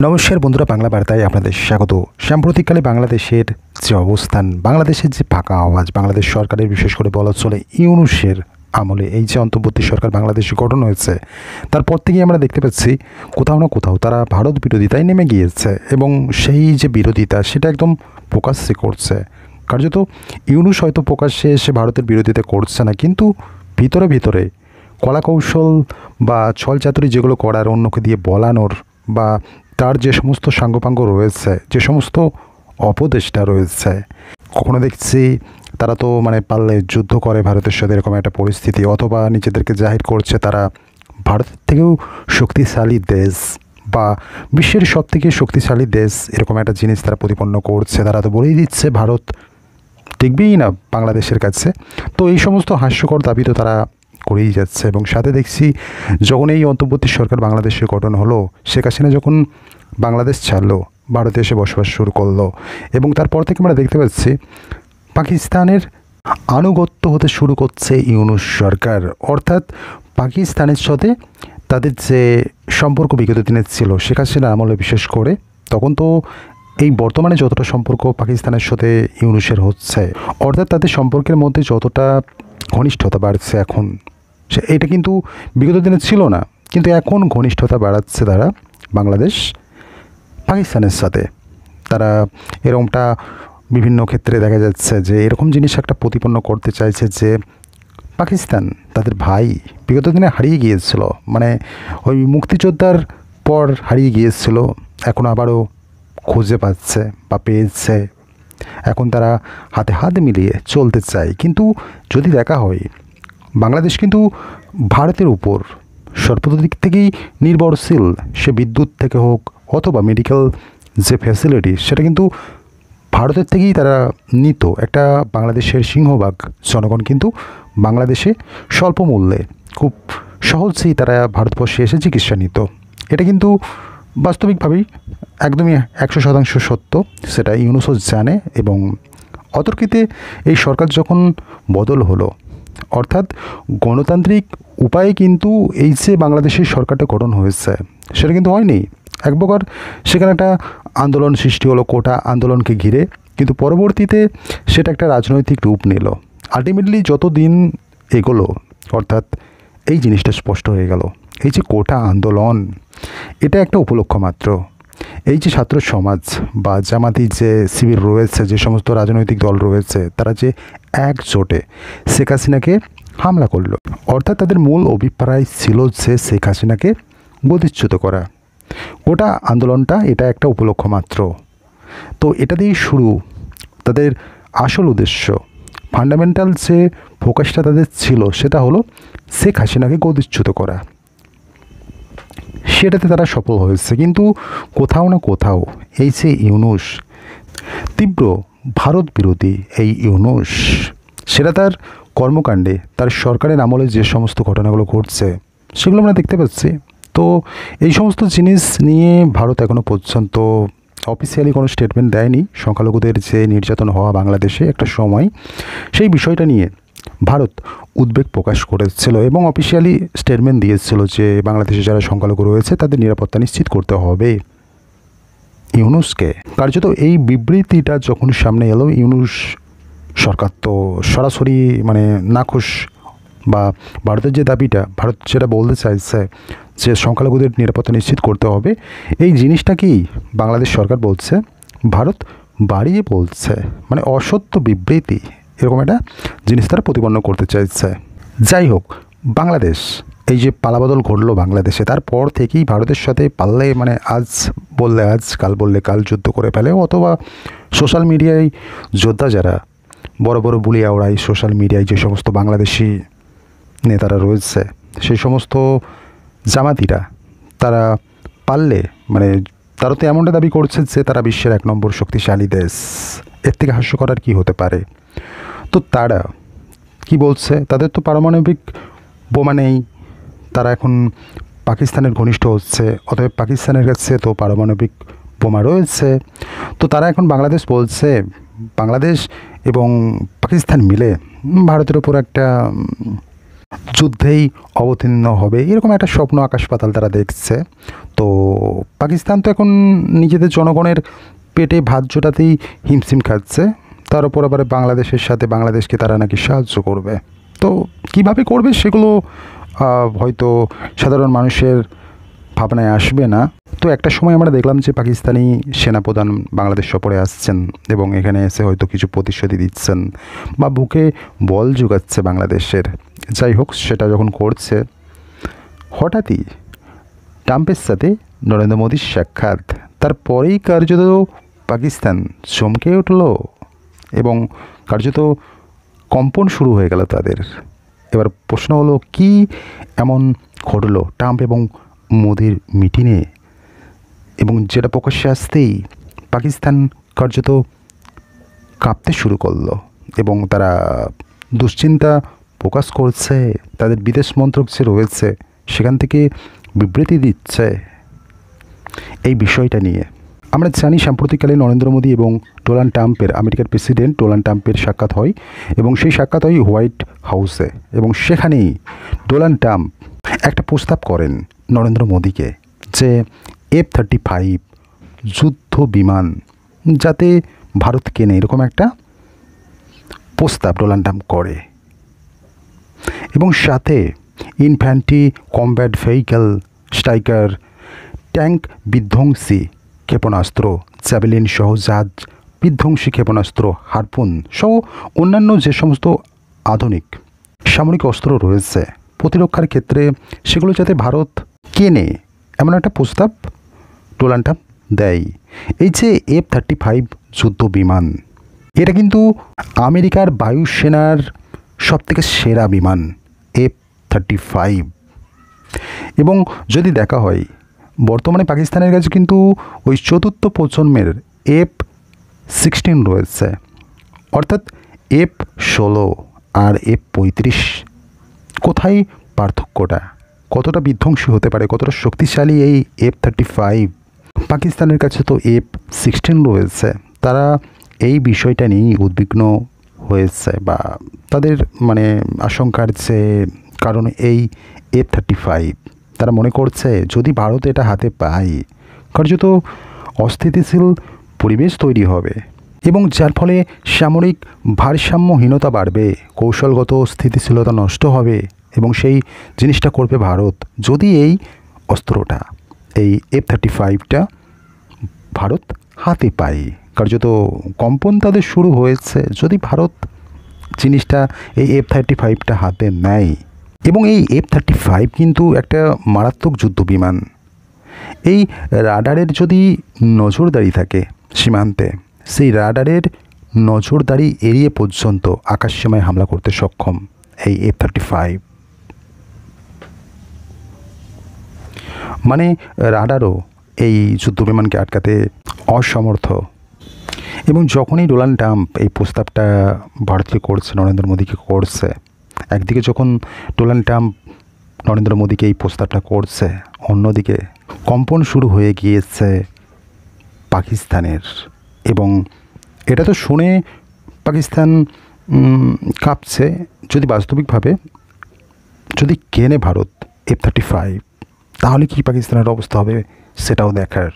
নমস্কার বন্ধুরা, বাংলা বার্তায় আপনাদের স্বাগত। সাম্প্রতিককালে বাংলাদেশের যে অবস্থান, বাংলাদেশের যে ফাঁকা আওয়াজ, বাংলাদেশ সরকারের বিশেষ করে বলা চলে ইউনূসের আমলে এই যে অন্তর্বর্তী সরকার বাংলাদেশে গঠন হয়েছে, তারপর থেকেই আমরা দেখতে পাচ্ছি কোথাও না কোথাও তারা ভারত বিরোধিতায় নেমে গিয়েছে এবং সেই যে বিরোধিতা সেটা একদম প্রকাশ্যে করছে। কার্যত ইউনূস হয়তো প্রকাশ্যে এসে ভারতের বিরোধিতা করছে না, কিন্তু ভিতরে ভিতরে কলাকৌশল বা ছলচাতুরি যেগুলো করার, অন্যকে দিয়ে বলানোর বা তার যে সমস্ত সাঙ্গপাঙ্গ রয়েছে, যে সমস্ত অপদেষ্টা রয়েছে, কখনো দেখছি তারা তো পারলে যুদ্ধ করে ভারতের সাথে, এরকম একটা পরিস্থিতি, অথবা নিজেদেরকে জাহির করছে তারা ভারতের থেকেও শক্তিশালী দেশ বা বিশ্বের সব থেকে শক্তিশালী দেশ, এরকম একটা জিনিস তারা প্রতিপন্ন করছে। তারা তো বলেই দিচ্ছে ভারত টিকবেই না বাংলাদেশের কাছে। তো এই সমস্ত হাস্যকর দাবি তো তারা করেই যাচ্ছে। এবং সাথে দেখছি যখন এই অন্তর্বর্তী সরকার বাংলাদেশে গঠন হলো, শেখ হাসিনা যখন বাংলাদেশ ছাড়লো, ভারতে এসে বসবাস শুরু করলো, এবং তারপর থেকে আমরা দেখতে পাচ্ছি পাকিস্তানের আনুগত্য হতে শুরু করছে ইউনূস সরকার। অর্থাৎ পাকিস্তানের সাথে তাদের যে সম্পর্ক বিগত দিনের ছিল শেখ হাসিনার আমলে, বিশেষ করে তখন তো এই বর্তমানে যতটা সম্পর্ক পাকিস্তানের সাথে ইউনূসের হচ্ছে, অর্থাৎ তাদের সম্পর্কের মধ্যে যতটা ঘনিষ্ঠতা বাড়ছে এখন, এটা কিন্তু বিগত দিনে ছিল না, কিন্তু এখন ঘনিষ্ঠতা বাড়াচ্ছে তারা বাংলাদেশ পাকিস্তানের সাথে। তারা এরকমটা বিভিন্ন ক্ষেত্রে দেখা যাচ্ছে যে এরকম জিনিস একটা প্রতিপন্ন করতে চাইছে যে পাকিস্তান তাদের ভাই বিগত দিনে হারিয়ে গিয়েছিল, ওই মুক্তিযোদ্ধার পর হারিয়ে গিয়েছিল, এখন আবারও খুঁজে পাচ্ছে বা পেয়েছে। এখন তারা হাতে হাত মিলিয়ে চলতে চায়। কিন্তু যদি দেখা হয়, বাংলাদেশ কিন্তু ভারতের উপর সর্বদিক থেকেই নির্ভরশীল, সে বিদ্যুৎ থেকে হোক অথবা মেডিকেল যে ফ্যাসিলিটি, সেটা কিন্তু ভারতের থেকেই তারা নিত। একটা বাংলাদেশের সিংহভাগ জনগণ কিন্তু বাংলাদেশে স্বল্প মূল্যে খুব সহজেই তারা ভারতবর্ষে এসে চিকিৎসা নিত। এটা কিন্তু বাস্তবিকভাবেই একদমই 100% সত্য, সেটা ইউনূসও জানে। এবং অতর্কিতে এই সরকার যখন বদল হলো, অর্থাৎ গণতান্ত্রিক উপায়ে কিন্তু এই যে বাংলাদেশের সরকারটা গঠন হয়েছে, সেটা কিন্তু হয়নি। এক প্রকার সেখানে একটা আন্দোলন সৃষ্টি হলো, কোটা আন্দোলনকে ঘিরে, কিন্তু পরবর্তীতে সেটা একটা রাজনৈতিক রূপ নিল। আলটিমেটলি যত দিন এগোলো, অর্থাৎ এই জিনিসটা স্পষ্ট হয়ে গেল, এই যে কোটা আন্দোলন, এটা একটা উপলক্ষ মাত্র। এই যে ছাত্র সমাজ বা জামাতি যে শিবির রয়েছে, যে সমস্ত রাজনৈতিক দল রয়েছে, তারা যে একজোটে শেখ হাসিনাকে হামলা করলো, অর্থাৎ তাদের মূল অভিপ্রায় ছিল যে শেখ হাসিনাকে গদিচ্যুত করা। গোটা আন্দোলনটা এটা একটা উপলক্ষ মাত্র। তো এটা দিয়েই শুরু তাদের আসল উদ্দেশ্য, ফান্ডামেন্টাল যে ফোকাসটা তাদের ছিল, সেটা হলো শেখ হাসিনাকে গদিচ্যুত করা। সেটাতে তারা সফল হয়েছে। কিন্তু কোথাও না কোথাও এই যে ইউনূস, তীব্র ভারত বিরোধী এই ইউনূস, সেটা তার কর্মকাণ্ডে, তার সরকারের আমলে যে সমস্ত ঘটনাগুলো ঘটছে, সেগুলো আমরা দেখতে পাচ্ছি। তো এই সমস্ত জিনিস নিয়ে ভারত এখনও পর্যন্ত অফিসিয়ালি কোনো স্টেটমেন্ট দেয়নি। সংখ্যালঘুদের যে নির্যাতন হওয়া বাংলাদেশে একটা সময়, সেই বিষয়টা নিয়ে ভারত উদ্বেগ প্রকাশ করেছিল এবং অফিসিয়ালি স্টেটমেন্ট দিয়েছিল যে বাংলাদেশে যারা সংখ্যালঘু রয়েছে তাদের নিরাপত্তা নিশ্চিত করতে হবে ইউনূসকে। কার্যত এই বিবৃতিটা যখন সামনে এলো, ইউনূস সরকার তো সরাসরি নাখুশ, বা ভারতের যে দাবিটা, ভারত যেটা বলতে চাইছে যে সংখ্যালঘুদের নিরাপত্তা নিশ্চিত করতে হবে, এই জিনিসটাকেই বাংলাদেশ সরকার বলছে ভারত বাড়িয়ে বলছে, অসত্য বিবৃতি, এরকম একটা জিনিস তারা প্রতিপন্ন করতে চাইছে। যাই হোক, বাংলাদেশ এই যে পালাবদল ঘটলো বাংলাদেশে, তারপর থেকেই ভারতের সাথে পারলে আজ বললে আজ, কাল বললে কাল যুদ্ধ করে ফেলে, অথবা সোশ্যাল মিডিয়ায় যোদ্ধা যারা বড় বড় বুলিয়া ওড়ায়, সোশ্যাল মিডিয়ায় যে সমস্ত বাংলাদেশি নেতারা রয়েছে, সেই সমস্ত জামাতিরা, তারা পারলে তারা তো এমনটা দাবি করছে যে তারা বিশ্বের 1 নম্বর শক্তিশালী দেশ। এর থেকে হাস্যকর আর কী হতে পারে? তো তারা কি বলছে, তাদের তো পারমাণবিক বোমা নেই, তারা এখন পাকিস্তানের ঘনিষ্ঠ হচ্ছে, অতএব পাকিস্তানের কাছে তো পারমাণবিক বোমা রয়েছে। তো তারা এখন বাংলাদেশ বলছে, বাংলাদেশ এবং পাকিস্তান মিলে ভারতের ওপর একটা যুদ্ধেই অবতীর্ণ হবে, এরকম একটা স্বপ্ন আকাশ পাতাল তারা দেখছে। তো পাকিস্তান তো এখন নিজেদের জনগণের পেটে ভাত জোটাতেই হিমশিম খাচ্ছে, তার উপর আবার বাংলাদেশের সাথে বাংলাদেশকে তারা নাকি সাহায্য করবে। তো কিভাবে করবে সেগুলো হয়তো সাধারণ মানুষের ভাবনায় আসবে না। তো একটা সময় আমরা দেখলাম যে পাকিস্তানি সেনাপ্রধান বাংলাদেশ সফরে আসছেন এবং এখানে এসে হয়তো কিছু প্রতিশ্রুতি দিচ্ছেন বা বুকে বল যোগাচ্ছে বাংলাদেশের। যাই হোক, সেটা যখন করছে, হঠাৎই ট্রাম্পের সাথে নরেন্দ্র মোদীর সাক্ষাৎ, তারপরেই কার্যত পাকিস্তান চমকে উঠল এবং কার্যত কম্পন শুরু হয়ে গেল তাদের। এবার প্রশ্ন হলো, কি এমন ঘটলো ট্রাম্প এবং মোদির মিটিংয়ে, এবং যেটা প্রকাশ্যে আসতেই পাকিস্তান কার্যত কাঁপতে শুরু করলো এবং তারা দুশ্চিন্তা প্রকাশ করছে। তাদের বিদেশ মন্ত্রক যে রয়েছে সেখান থেকে বিবৃতি দিচ্ছে এই বিষয়টা নিয়ে। আমরা জানি সাম্প্রতিককালে নরেন্দ্র মোদী এবং ডোনাল্ড ট্রাম্পের, আমেরিকার প্রেসিডেন্ট ডোনাল্ড ট্রাম্পের সাক্ষাৎ হয় এবং সেই সাক্ষাৎ হয় হোয়াইট হাউসে, এবং সেখানেই ডোনাল্ড ট্রাম্প একটা প্রস্তাব করেন নরেন্দ্র মোদীকে যে F-35 যুদ্ধ বিমান যাতে ভারত কেনে, এরকম একটা প্রস্তাব ডোনাল্ড ট্রাম্প করে এবং সাথে infantry combat vehicle, striker, tank বিধ্বংসী ক্ষেপণাস্ত্র, জ্যাভেলিন সহ জাহাজ বিধ্বংসী ক্ষেপণাস্ত্র, হারপুন সহ অন্যান্য যে সমস্ত আধুনিক সামরিক অস্ত্র রয়েছে প্রতিরক্ষার ক্ষেত্রে, সেগুলো যাতে ভারত কেনে, এমন একটা প্রস্তাব ডোনাল্ড ট্রাম্প দেয়। এই যে F-35 যুদ্ধ বিমান, এটা কিন্তু আমেরিকার বায়ুসেনার সবথেকে সেরা বিমান F-35। এবং যদি দেখা হয়, বর্তমানে পাকিস্তানের কাছে কিন্তু ওই চতুর্থ প্রজন্মের F-16 রয়েছে, অর্থাৎ F-16 আর F-35। কোথায় পার্থক্যটা? কতটা বিধ্বংসী হতে পারে, কতটা শক্তিশালী এই F-35? পাকিস্তানের কাছে তো F-16 রয়েছে, তারা এই বিষয়টা নিয়েই উদ্বিগ্ন হয়েছে বা তাদের আশঙ্কার যে কারণ এই F-35, তারা মনে করছে যদি ভারত এটা হাতে পায়, কার্যত অস্থিতিশীল পরিবেশ তৈরি হবে এবং যার ফলে সামরিক ভারসাম্যহীনতা বাড়বে, কৌশলগত স্থিতিশীলতা নষ্ট হবে এবং সেই জিনিসটা করবে ভারত যদি এই অস্ত্রটা, এই F-35টা ভারত হাতে পায়। কার্যত কম্পন তাদের শুরু হয়েছে যদি ভারত জিনিসটা, এই F-35টা হাতে নেয়। এবং এই F-35 কিন্তু একটা মারাত্মক যুদ্ধ বিমান। এই রাডারের যদি নজরদারি থাকে সীমান্তে, সেই রাডারের নজরদারি এড়িয়ে পর্যন্ত আকাশসীমায় হামলা করতে সক্ষম এই F-35। রাডারও এই যুদ্ধ বিমানকে আটকাতে অসমর্থ। এবং যখনই ডোনাল্ড ট্রাম্প এই প্রস্তাবটা ভারতকে করছে, নরেন্দ্র মোদীকে করছে, একদিকে যখন ডোনাল্ড ট্রাম্প নরেন্দ্র মোদীকে এই প্রস্তাবটা করছে, অন্যদিকে কম্পন শুরু হয়ে গিয়েছে পাকিস্তানের। এবং এটা তো শুনে পাকিস্তান কাঁপছে। যদি বাস্তবিকভাবে যদি কেনে ভারত F-35, তাহলে কি পাকিস্তানের অবস্থা হবে সেটাও দেখার।